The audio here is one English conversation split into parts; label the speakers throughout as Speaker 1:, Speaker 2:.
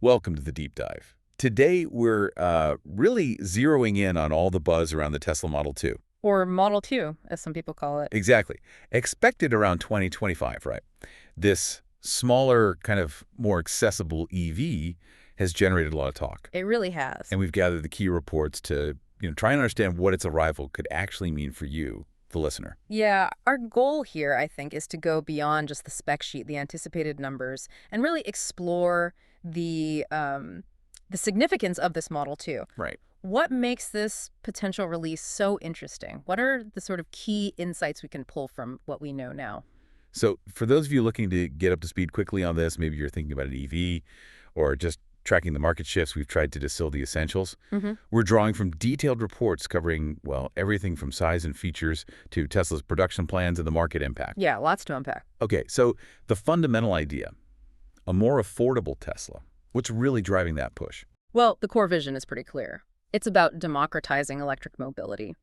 Speaker 1: Welcome to the deep dive. Today, we're really zeroing in on all the buzz around the Tesla Model 2.
Speaker 2: Or Model 2, as some people call it.
Speaker 1: Exactly. Expected around 2025, right? This smaller, kind of more accessible EV has generated a lot of talk.
Speaker 2: It really has.
Speaker 1: And we've gathered the key reports to try and understand what its arrival could actually mean for you, the listener.
Speaker 2: Yeah, our goal here, I think, is to go beyond just the spec sheet, the anticipated numbers, and really explore the significance of this Model 2.
Speaker 1: Right.
Speaker 2: What makes this potential release so interesting? What are the sort of key insights we can pull from what we know now?
Speaker 1: So for those of you looking to get up to speed quickly on this, maybe you're thinking about an EV or just tracking the market shifts, we've tried to distill the essentials. We're drawing from detailed reports covering, well, everything from size and features to Tesla's production plans and the market impact.
Speaker 2: Yeah, lots to unpack.
Speaker 1: Okay, so the fundamental idea, a more affordable Tesla. What's really driving that push?
Speaker 2: Well, the core vision is pretty clear. It's about democratizing electric mobility.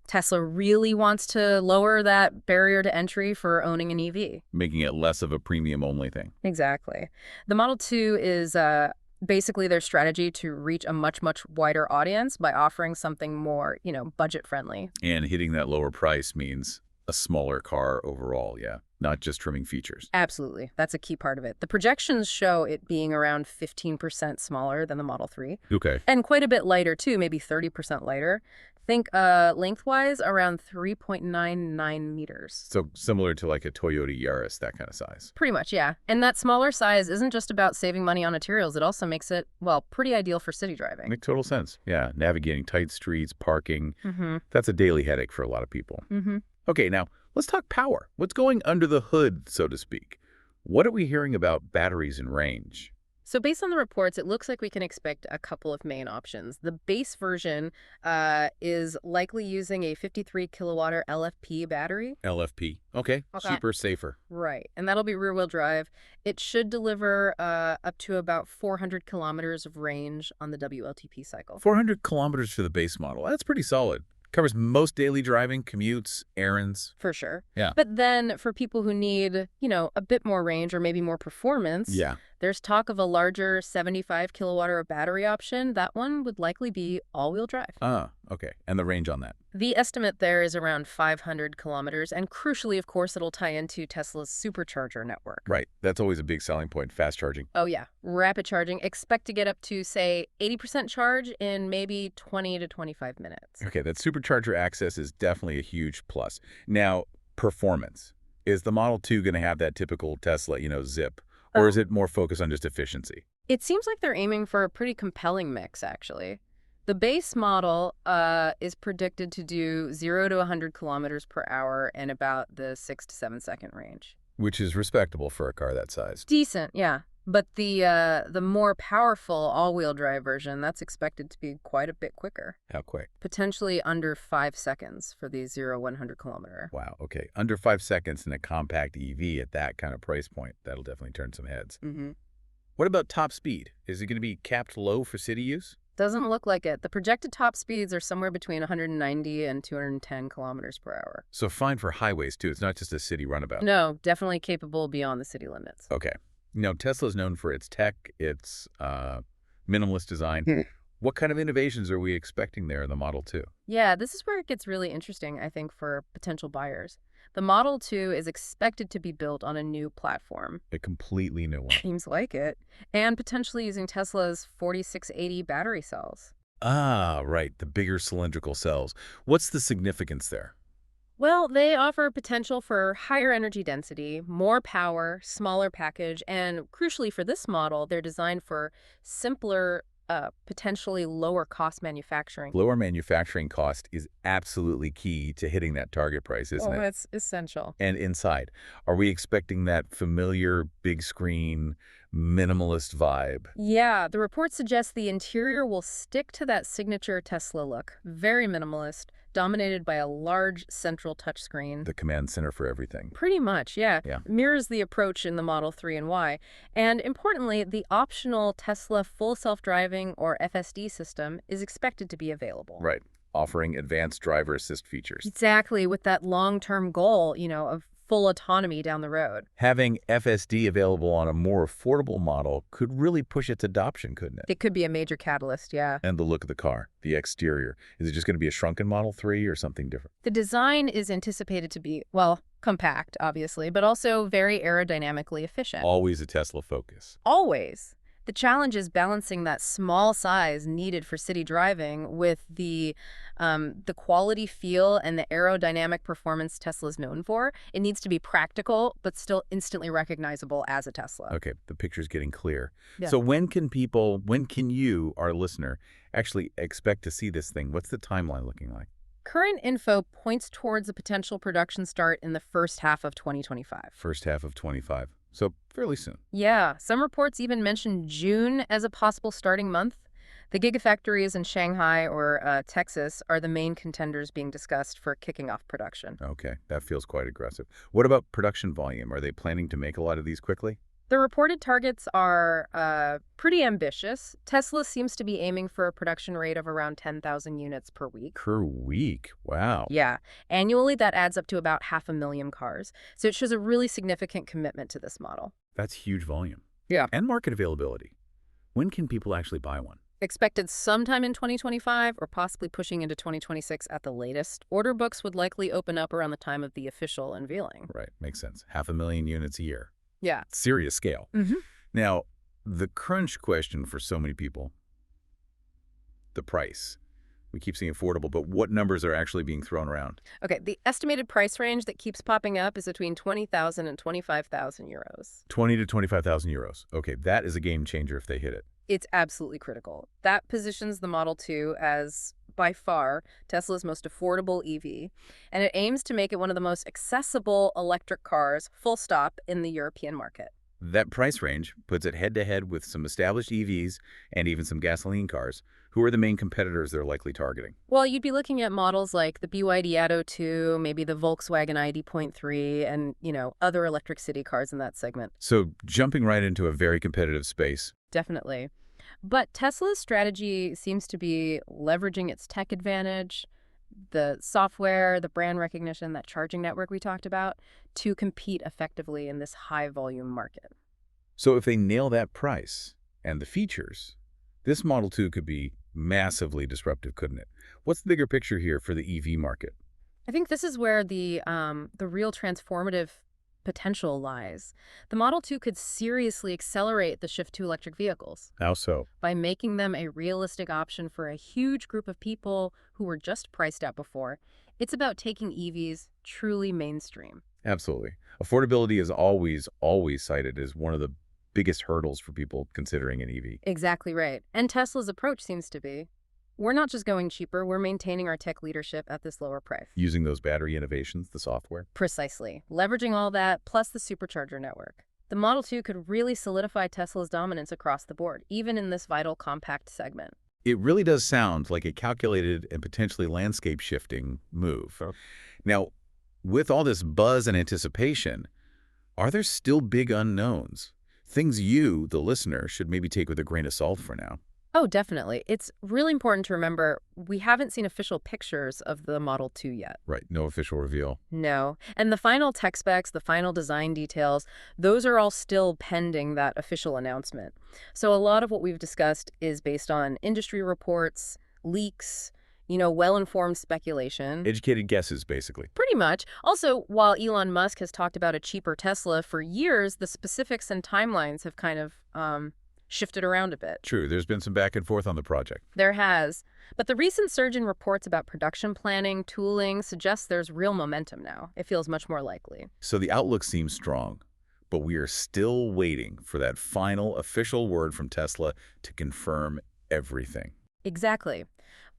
Speaker 2: Tesla really wants to lower that barrier to entry for owning an EV.
Speaker 1: Making it less of a premium-only thing.
Speaker 2: Exactly. The Model 2 is basically their strategy to reach a much, much wider audience by offering something more, budget-friendly.
Speaker 1: And hitting that lower price means a smaller car overall, yeah, not just trimming features.
Speaker 2: Absolutely. That's a key part of it. The projections show it being around 15% smaller than the Model 3.
Speaker 1: Okay.
Speaker 2: And quite a bit lighter, too, maybe 30% lighter. Think lengthwise around 3.99 meters.
Speaker 1: So similar to like a Toyota Yaris, that kind of size.
Speaker 2: Pretty much, yeah. And that smaller size isn't just about saving money on materials. It also makes it, well, pretty ideal for city driving.
Speaker 1: Makes total sense. Yeah, navigating tight streets, parking. That's a daily headache for a lot of people. Okay, now let's talk power. What's going under the hood, so to speak? What are we hearing about batteries and range?
Speaker 2: So based on the reports, it looks like we can expect a couple of main options. The base version is likely using a 53 kilowatt LFP battery.
Speaker 1: LFP. Okay. Super safer.
Speaker 2: Right. And that'll be rear-wheel drive. It should deliver up to about 400 kilometers of range on the WLTP cycle.
Speaker 1: 400 kilometers for the base model. That's pretty solid. Covers most daily driving, commutes, errands.
Speaker 2: For sure.
Speaker 1: Yeah.
Speaker 2: But then for people who need, a bit more range or maybe more performance, there's talk of a larger 75 kilowatt battery option. That one would likely be all-wheel drive.
Speaker 1: Ah, okay. And the range on that?
Speaker 2: The estimate there is around 500 kilometers. And crucially, of course, it'll tie into Tesla's supercharger network.
Speaker 1: Right. That's always a big selling point, fast charging.
Speaker 2: Oh, yeah. Rapid charging. Expect to get up to, say, 80% charge in maybe 20 to 25 minutes.
Speaker 1: Okay, that supercharger access is definitely a huge plus. Now, performance. Is the Model 2 going to have that typical Tesla, zip? Or is it more focused on just efficiency?
Speaker 2: It seems like they're aiming for a pretty compelling mix, actually. The base model is predicted to do 0 to 100 kilometers per hour in about the 6 to 7 second range.
Speaker 1: Which is respectable for a car that size.
Speaker 2: Decent, yeah. But the more powerful all-wheel drive version, that's expected to be quite a bit quicker.
Speaker 1: How quick?
Speaker 2: Potentially under 5 seconds for the 0-100 kilometer.
Speaker 1: Wow, okay. Under 5 seconds in a compact EV at that kind of price point, that'll definitely turn some heads. What about top speed? Is it going to be capped low for city use?
Speaker 2: Doesn't look like it. The projected top speeds are somewhere between 190 and 210 kilometers per hour.
Speaker 1: So fine for highways, too. It's not just a city runabout.
Speaker 2: No, definitely capable beyond the city limits.
Speaker 1: Okay. Tesla's known for its tech, its minimalist design. What kind of innovations are we expecting there in the Model 2?
Speaker 2: Yeah, this is where it gets really interesting, I think, for potential buyers. The Model 2 is expected to be built on a new platform.
Speaker 1: A completely new one.
Speaker 2: Seems like it. And potentially using Tesla's 4680 battery cells.
Speaker 1: Ah, right. The bigger cylindrical cells. What's the significance there?
Speaker 2: Well, they offer potential for higher energy density, more power, smaller package, and crucially for this model, they're designed for simpler, potentially lower cost manufacturing.
Speaker 1: Lower manufacturing cost is absolutely key to hitting that target price, isn't it?
Speaker 2: Oh, it's essential.
Speaker 1: And inside, are we expecting that familiar big screen, minimalist vibe?
Speaker 2: Yeah, the report suggests the interior will stick to that signature Tesla look. Very minimalist, dominated by a large central touchscreen.
Speaker 1: The command center for everything.
Speaker 2: Pretty much, yeah.
Speaker 1: Yeah.
Speaker 2: Mirrors the approach in the Model 3 and Y. And importantly, the optional Tesla full self-driving or FSD system is expected to be available.
Speaker 1: Right. Offering advanced driver assist features.
Speaker 2: Exactly, with that long-term goal, of full autonomy down the road.
Speaker 1: Having FSD available on a more affordable model could really push its adoption, couldn't it?
Speaker 2: It could be a major catalyst, yeah.
Speaker 1: And the look of the car, the exterior. Is it just going to be a shrunken Model 3 or something different?
Speaker 2: The design is anticipated to be, well, compact, obviously, but also very aerodynamically efficient.
Speaker 1: Always a Tesla focus.
Speaker 2: Always. The challenge is balancing that small size needed for city driving with the quality feel and the aerodynamic performance Tesla's known for. It needs to be practical, but still instantly recognizable as a Tesla.
Speaker 1: Okay, the picture's getting clear.
Speaker 2: Yeah.
Speaker 1: So when can you, our listener, actually expect to see this thing? What's the timeline looking like?
Speaker 2: Current info points towards a potential production start in the first half of 2025.
Speaker 1: First half of 25. So fairly soon.
Speaker 2: Yeah, some reports even mention June as a possible starting month. The Gigafactories in Shanghai or Texas are the main contenders being discussed for kicking off production.
Speaker 1: Okay, that feels quite aggressive. What about production volume? Are they planning to make a lot of these quickly?
Speaker 2: The reported targets are pretty ambitious. Tesla seems to be aiming for a production rate of around 10,000 units per week.
Speaker 1: Per week? Wow.
Speaker 2: Yeah, annually that adds up to about 500,000 cars. So it shows a really significant commitment to this model.
Speaker 1: That's huge volume.
Speaker 2: Yeah.
Speaker 1: And market availability. When can people actually buy one?
Speaker 2: Expected sometime in 2025 or possibly pushing into 2026 at the latest. Order books would likely open up around the time of the official unveiling.
Speaker 1: Right, makes sense. 500,000 units a year.
Speaker 2: Yeah.
Speaker 1: Serious scale.
Speaker 2: Mm-hmm.
Speaker 1: Now, the crunch question for so many people, the price. We keep seeing affordable, but what numbers are actually being thrown around?
Speaker 2: Okay, the estimated price range that keeps popping up is between 20,000 and 25,000 euros.
Speaker 1: 20 to 25,000 euros. Okay, that is a game changer if they hit it.
Speaker 2: It's absolutely critical. That positions the Model 2 as, by far, Tesla's most affordable EV, and it aims to make it one of the most accessible electric cars, full stop, in the European market.
Speaker 1: That price range puts it head-to-head with some established EVs and even some gasoline cars. Who are the main competitors they're likely targeting?
Speaker 2: Well, you'd be looking at models like the BYD Atto 2, maybe the Volkswagen ID.3, and, other electric city cars in that segment.
Speaker 1: So jumping right into a very competitive space.
Speaker 2: Definitely. But Tesla's strategy seems to be leveraging its tech advantage, the software, the brand recognition, that charging network we talked about, to compete effectively in this high-volume market.
Speaker 1: So if they nail that price and the features, this Model 2 could be massively disruptive, couldn't it? What's the bigger picture here for the EV market?
Speaker 2: I think this is where the real transformative potential lies. The Model 2 could seriously accelerate the shift to electric vehicles.
Speaker 1: How so?
Speaker 2: By making them a realistic option for a huge group of people who were just priced out before. It's about taking EVs truly mainstream.
Speaker 1: Absolutely. Affordability is always cited as one of the biggest hurdles for people considering an EV.
Speaker 2: Exactly right. And Tesla's approach seems to be, we're not just going cheaper, we're maintaining our tech leadership at this lower price.
Speaker 1: Using those battery innovations, the software.
Speaker 2: Precisely. Leveraging all that, plus the supercharger network. The Model 2 could really solidify Tesla's dominance across the board, even in this vital compact segment.
Speaker 1: It really does sound like a calculated and potentially landscape-shifting move. Now, with all this buzz and anticipation, are there still big unknowns? Things you, the listener, should maybe take with a grain of salt for now.
Speaker 2: Oh, definitely. It's really important to remember we haven't seen official pictures of the Model 2 yet.
Speaker 1: Right, no official reveal.
Speaker 2: No. And the final tech specs, the final design details, those are all still pending that official announcement. So a lot of what we've discussed is based on industry reports, leaks, well-informed speculation.
Speaker 1: Educated guesses, basically.
Speaker 2: Pretty much. Also, while Elon Musk has talked about a cheaper Tesla for years, the specifics and timelines have kind of shifted around a bit.
Speaker 1: True, there's been some back and forth on the project.
Speaker 2: There has. But the recent surge in reports about production planning, tooling, suggests there's real momentum now. It feels much more likely.
Speaker 1: So the outlook seems strong, but we are still waiting for that final official word from Tesla to confirm everything.
Speaker 2: Exactly.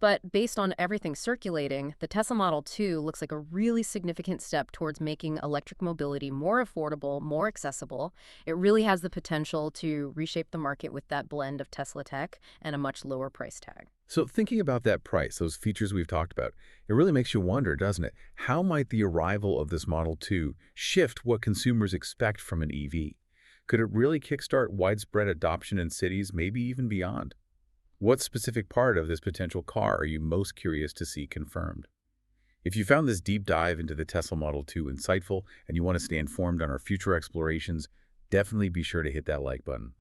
Speaker 2: But based on everything circulating, the Tesla Model 2 looks like a really significant step towards making electric mobility more affordable, more accessible. It really has the potential to reshape the market with that blend of Tesla tech and a much lower price tag.
Speaker 1: So thinking about that price, those features we've talked about, it really makes you wonder, doesn't it? How might the arrival of this Model 2 shift what consumers expect from an EV? Could it really kickstart widespread adoption in cities, maybe even beyond? What specific part of this potential car are you most curious to see confirmed? If you found this deep dive into the Tesla Model 2 insightful and you want to stay informed on our future explorations, definitely be sure to hit that like button.